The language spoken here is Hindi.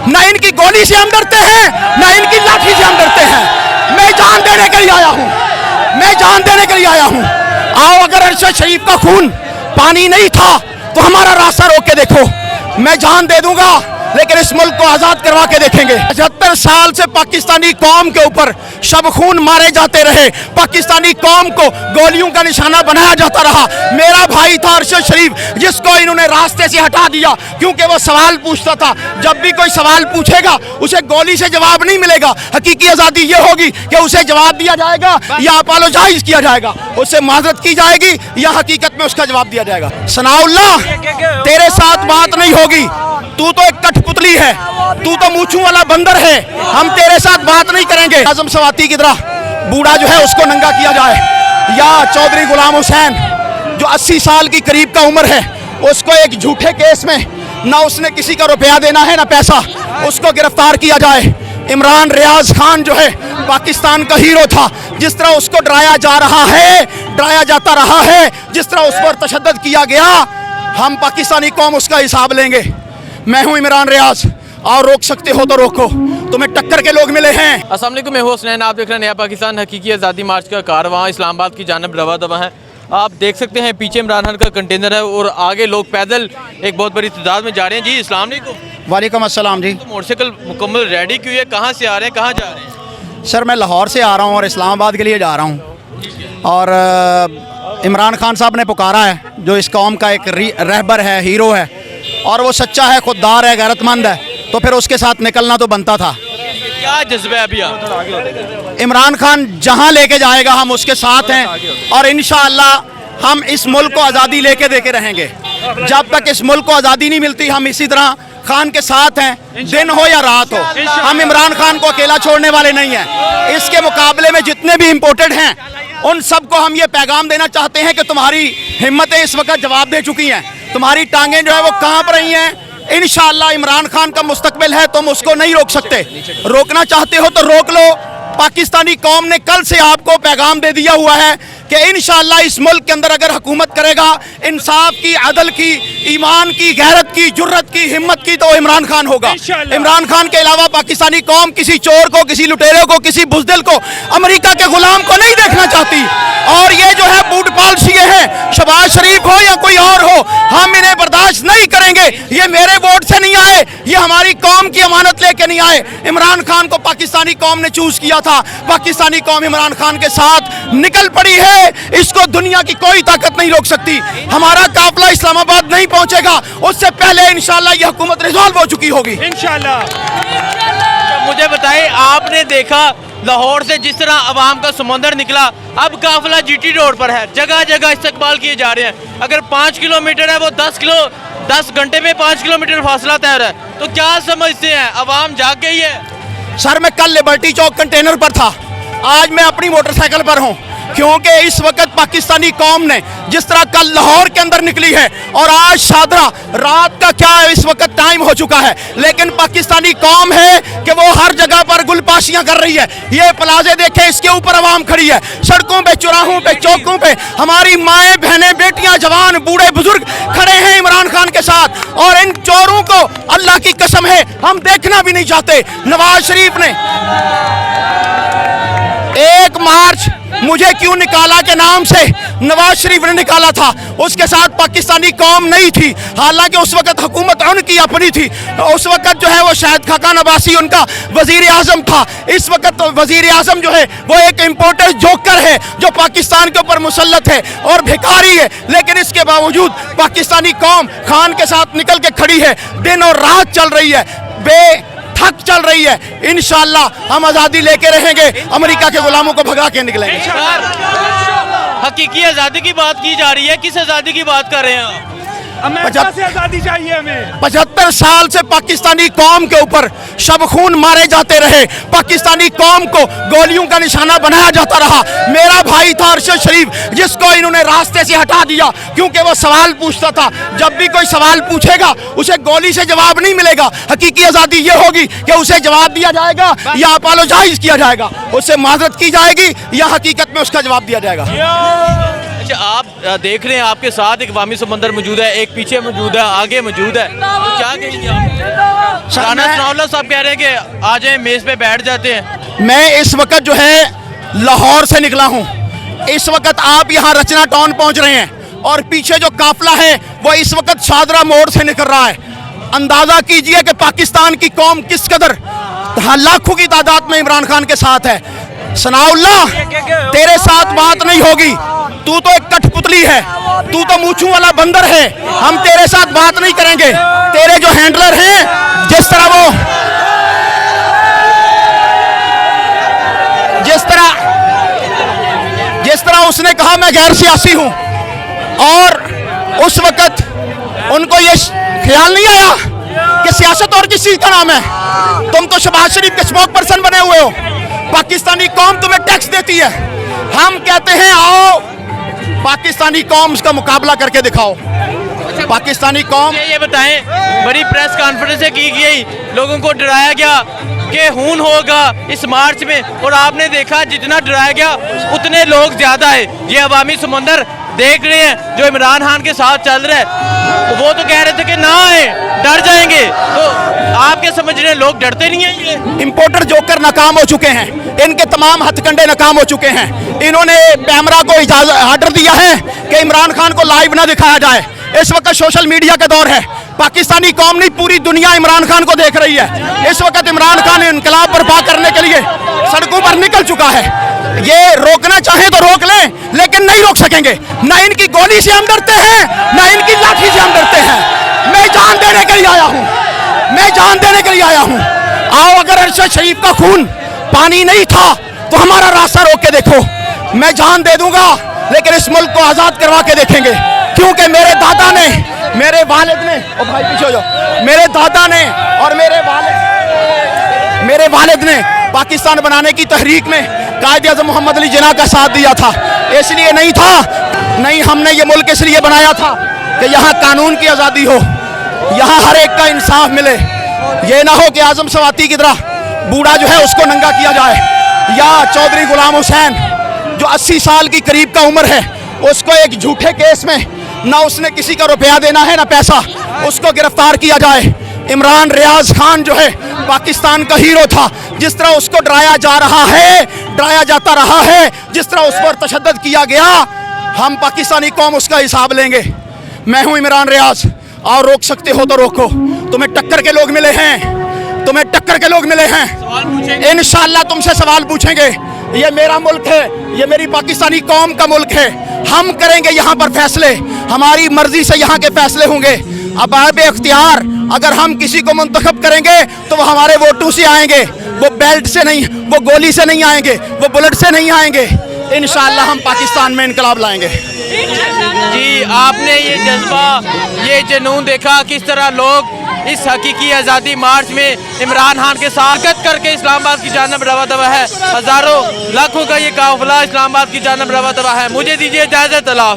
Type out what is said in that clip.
न इनकी गोली से हम डरते हैं, न इनकी लाठी से हम डरते हैं। मैं जान देने के लिए आया हूँ, मैं जान देने के लिए आया हूँ। आओ, अगर अरशद शरीफ का खून पानी नहीं था तो हमारा रास्ता रोक के देखो। मैं जान दे दूंगा, लेकिन इस मुल्क को आज़ाद करवा के देखेंगे। 75 साल से पाकिस्तानी कौम के ऊपर शब खून मारे जाते रहे, पाकिस्तानी कौम को गोलियों का निशाना बनाया जाता रहा। मेरा भाई था अरशद शरीफ, जिसको इन्होंने रास्ते से हटा दिया क्योंकि वो सवाल पूछता था। जब भी कोई सवाल पूछेगा उसे गोली से जवाब नहीं मिलेगा। हकीकी आज़ादी ये होगी कि उसे जवाब दिया जाएगा या अपोलोजाइज किया जाएगा, उससे माजरत की जाएगी या हकीकत में उसका जवाब दिया जाएगा। सनाउल्लाह, तेरे साथ बात नहीं होगी, तू तो एक कठपुतली है, तू तो मूंछों वाला बंदर है, हम तेरे साथ बात नहीं करेंगे। आजम सवाती की तरह बूढ़ा जो है उसको नंगा किया जाए, या चौधरी गुलाम हुसैन जो 80 साल की करीब का उम्र है, उसको एक झूठे केस में ना उसने किसी का रुपया देना है ना पैसा, उसको गिरफ्तार किया जाए। इमरान रियाज खान जो है पाकिस्तान का हीरो था, जिस तरह उसको डराया जा रहा है, डराया जाता रहा है, जिस तरह उस पर तशद्दुद किया गया, हम पाकिस्तानी कौम उसका हिसाब लेंगे। मैं हूं इमरान रियाज, और रोक सकते हो तो रोको, तुम्हें टक्कर के लोग मिले हैं। अस्सलाम वालेकुम, मैं हूं हुसनैन, आप देख रहे हैं नया पाकिस्तान। हकीकी आज़ादी मार्च का कारवां इस्लामाबाद की जानब रवा दवा है। आप देख सकते हैं पीछे इमरान खान का कंटेनर है और आगे लोग पैदल एक बहुत बड़ी तादाद में जा रहे हैं। जी अस्सलाम वालेकुम। वालेकुम अस्सलाम जी। तो मोटरसाइकिल मुकम्मल रेडी क्यों है, कहाँ से आ रहे हैं, कहाँ जा रहे हैं? सर, मैं लाहौर से आ रहा हूँ और इस्लामाबाद के लिए जा रहा हूँ। और इमरान खान साहब ने पुकारा है, जो इस कौम का एक रहबर है, हीरो है, और वो सच्चा है, खुददार है, गैरतमंद है, तो फिर उसके साथ निकलना तो बनता था। क्या जज्बा है अभी? इमरान खान जहां लेके जाएगा हम उसके साथ हैं, और इंशाअल्लाह हम इस मुल्क को आज़ादी लेके देके रहेंगे। जब तक इस मुल्क को आज़ादी नहीं मिलती हम इसी तरह खान के साथ हैं, दिन हो या रात हो। हम इमरान खान को अकेला छोड़ने वाले नहीं हैं। इसके मुकाबले में जितने भी इम्पोर्टेड हैं उन सबको हम ये पैगाम देना चाहते हैं कि तुम्हारी हिम्मतें इस वक्त जवाब दे चुकी हैं, तुम्हारी टांगें जो है वो कांप रही हैं। इंशाअल्लाह इमरान खान का मुस्तकबिल है, तुम उसको नहीं रोक सकते। रोकना चाहते हो तो रोक लो। पाकिस्तानी कौम ने कल से आपको पैगाम दे दिया हुआ है कि इंशाअल्लाह इस मुल्क के अंदर अगर हुकूमत करेगा इंसाफ की, अदल की, ईमान की, गैरत की, जुर्रत की, हिम्मत की, तो इमरान खान होगा। इमरान खान के अलावा पाकिस्तानी कौम किसी चोर को, किसी लुटेरे को, किसी बुज़दिल को, अमेरिका के गुलाम को नहीं देखना चाहती। और ये जो है बूटपाल शीए हैं, शहबाज शरीफ हो या कोई और हो, हम इन्हें बर्दाश्त नहीं करेंगे। ये मेरे वोट से नहीं आए, ये हमारी कौम की अमानत लेके नहीं आए। इमरान खान को पाकिस्तानी कौम ने चूज किया था, पाकिस्तानी कौम इमरान खान के साथ निकल पड़ी है। इसको दुनिया की कोई ताकत नहीं रोक सकती। हमारा काफिला इस्लामाबाद नहीं पहुंचेगा, उससे पहले इंशाअल्लाह यह हुकूमत रिजॉल्व हो चुकी होगी इंशाअल्लाह। मुझे बताइए, आपने देखा लाहौर से जिस तरह अवाम का समंदर निकला, अब काफिला जीटी रोड पर है, जगह जगह इस्तकबाल किए जा रहे हैं। अगर 5 किलोमीटर है वो 10 घंटे में 5 किलोमीटर फासला तय है, तो क्या समझते हैं, अवाम जाग गई है? सर, मैं कल लिबर्टी चौक कंटेनर पर था, आज मैं अपनी मोटरसाइकिल पर हूँ, क्योंकि इस वक्त पाकिस्तानी कौम ने जिस तरह कल लाहौर के अंदर निकली है और आज शादरा, रात का क्या है इस वक्त टाइम हो चुका है, लेकिन पाकिस्तानी कौम है कि वो हर जगह पर गुलपाशियां कर रही है। ये प्लाजे देखे, इसके ऊपर आवाम खड़ी है, सड़कों पे, चौराहों पे, चौकों पे हमारी माएँ, बहनें, बेटियां, जवान, बूढ़े बुजुर्ग खड़े हैं इमरान खान के साथ। और इन चोरों को अल्लाह की कसम है हम देखना भी नहीं चाहते। नवाज शरीफ ने 1 मार्च मुझे क्यों निकाला के नाम से नवाज शरीफ ने निकाला था, उसके साथ पाकिस्तानी कौम नहीं थी। हालांकि उस वक्त हुकूमत उनकी अपनी थी, उस वक्त जो है वो शाहिद खाकान अब्बासी उनका वजीर आजम था। इस वक्त तो वजीर आजम जो है वो एक इम्पोर्टेड जोकर है जो पाकिस्तान के ऊपर मुसल्लत है और भिखारी है, लेकिन इसके बावजूद पाकिस्तानी कौम खान के साथ निकल के खड़ी है, दिन और रात चल रही है, थक चल रही है। इंशाअल्लाह हम आज़ादी लेके रहेंगे, अमेरिका के गुलामों को भगा के निकलेंगे। हकीकी आज़ादी की बात की जा रही है, किस आज़ादी की बात कर रहे हैं? से आज़ादी चाहिए हमें। 75 साल से पाकिस्तानी कौम के ऊपर शब खून मारे जाते रहे, पाकिस्तानी कौम को गोलियों का निशाना बनाया जाता रहा। मेरा भाई था अरशद शरीफ, जिसको इन्होंने रास्ते से हटा दिया क्योंकि वो सवाल पूछता था। जब भी कोई सवाल पूछेगा उसे गोली से जवाब नहीं मिलेगा। हकीकी आज़ादी ये होगी कि उसे जवाब दिया जाएगा या अपोलोजाइज किया जाएगा, उससे माजरत की जाएगी या हकीकत में उसका जवाब दिया जाएगा। अच्छा, आप देख रहे हैं आपके साथ एक अवामी समंदर मौजूद है, एक पीछे मौजूद है, आगे मौजूद है, तो क्या कहेंगे आप? राना सनाउल्लाह साहब कह रहे हैं कि आ जाए मेज़ पे बैठ जाते हैं। मैं इस वक्त जो है लाहौर से निकला हूँ। इस वक्त आप यहाँ रचना टाउन पहुँच रहे हैं और पीछे जो काफिला है वो इस वक्त शादरा मोड़ से निकल रहा है। अंदाजा कीजिए कि पाकिस्तान की कौम किस कदर लाखों की तादाद में इमरान खान के साथ है। सनाउल्लाह, तेरे साथ बात नहीं होगी, तू तो एक कठपुतली है, तू तो मूंछों वाला बंदर है, हम तेरे साथ बात नहीं करेंगे। तेरे जो हैंडलर हैं, जिस तरह उसने कहा मैं गैर सियासी हूं, और उस वक्त उनको ये ख्याल नहीं आया कि सियासत और किस चीज का नाम है। तुम तो शहबाज शरीफ के स्पोक पर्सन बने हुए हो। पाकिस्तानी कौम तुम्हें टैक्स देती है, हम कहते हैं आओ पाकिस्तानी कौम का मुकाबला करके दिखाओ। पाकिस्तानी कौम, ये बताएं, बड़ी प्रेस कॉन्फ्रेंस की गई, लोगों को डराया गया कि खून होगा इस मार्च में, और आपने देखा जितना डराया गया उतने लोग ज्यादा है। ये अवामी समंदर देख रहे हैं जो इमरान खान के साथ चल रहा है, तो वो तो कह रहे थे कि ना आए, डर जाएंगे, तो आपके समझ रहे हैं लोग डरते नहीं हैं। ये इंपोर्टर जोकर नाकाम हो चुके हैं, इनके तमाम हथकंडे नाकाम हो चुके हैं। इन्होंने कैमरा को इजाजत ऑर्डर दिया है कि इमरान खान को लाइव ना दिखाया जाए। इस वक्त सोशल मीडिया का दौर है, पाकिस्तानी कौम नहीं पूरी दुनिया इमरान खान को देख रही है। इस वक्त इमरान खान इनकलाब बर्पा करने के लिए सड़कों पर निकल चुका है। ये रोकना चाहे तो रोक लें, लेकिन नहीं रोक सकेंगे। ना इनकी गोली से हम डरते हैं, ना इनकी लाठी से हम डरते हैं। मैं जान देने के लिए आया हूँ, मैं जान देने के लिए आया हूँ। आओ, अगर अरशद शरीफ का खून पानी नहीं था तो हमारा रास्ता रोक के देखो। मैं जान दे दूंगा, लेकिन इस मुल्क को आजाद करवा के देखेंगे, क्योंकि मेरे दादा ने, मेरे वालिद ने, ओ भाई पीछे हो जाओ, मेरे दादा ने और मेरे वालिद ने पाकिस्तान बनाने की तहरीक में कायद आज़म मोहम्मद अली जिन्ना का साथ दिया था। इसलिए नहीं था, नहीं, हमने ये मुल्क इसलिए बनाया था कि यहाँ कानून की आज़ादी हो, यहाँ हर एक का इंसाफ मिले। ये ना हो कि आज़म सवाती की तरह बूढ़ा जो है उसको नंगा किया जाए, या चौधरी गुलाम हुसैन जो 80 साल की करीब का उम्र है, उसको एक झूठे केस में ना उसने किसी का रुपया देना है ना पैसा, उसको गिरफ्तार किया जाए। इमरान रियाज खान जो है पाकिस्तान का हीरो था, जिस तरह उसको डराया जा रहा है, डराया जाता रहा है, जिस तरह उस पर तशद्दुद किया गया, हम पाकिस्तानी कौम उसका हिसाब लेंगे। मैं हूं इमरान रियाज, और रोक सकते हो तो रोको। तुम्हें टक्कर के लोग मिले हैं, तुम्हें टक्कर के लोग मिले हैं, इंशाअल्लाह तुमसे सवाल पूछेंगे। ये मेरा मुल्क है, ये मेरी पाकिस्तानी कौम का मुल्क है, हम करेंगे यहाँ पर फैसले, हमारी मर्जी से यहाँ के फैसले होंगे। अब इख्तियार अगर हम किसी को मुंतखब करेंगे तो वो हमारे वोटों से आएंगे, वो बेल्ट से नहीं, वो गोली से नहीं आएंगे, वो बुलेट से नहीं आएंगे। इंशाअल्लाह हम पाकिस्तान में इनकलाब लाएंगे। जी, आपने ये जज्बा, ये जुनून देखा, किस तरह लोग इस हकीकी आज़ादी मार्च में इमरान खान के साथ करके इस्लामाबाद की जानब रवा दवा है। हज़ारों लाखों का ये काफिला इस्लामाबाद की जानब रवा दवा है। मुझे दीजिए इजाज़त। अल्लाह।